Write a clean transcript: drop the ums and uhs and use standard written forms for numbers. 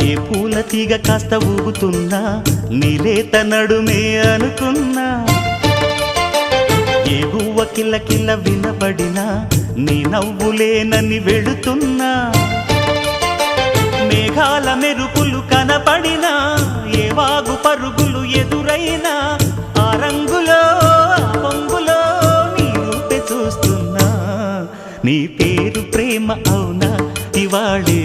ఏ పూల తీగ కాస్త ఊగుతున్నా నీలేత నడుమే అనుకున్నా ఏ గువ్వ కిల్ల కిల్ల వినబడినా నీ నవ్వులేనని వెళుతున్నా మేఘాల మెరుపులు కనపడినా ఏ వాగు పరుగులు ఎదురైనా ఆ రంగులో ఆ పొంగులో నీ రూపే చూస్తున్నా నీ పేరు ప్రేమ అవునా ఇవాళే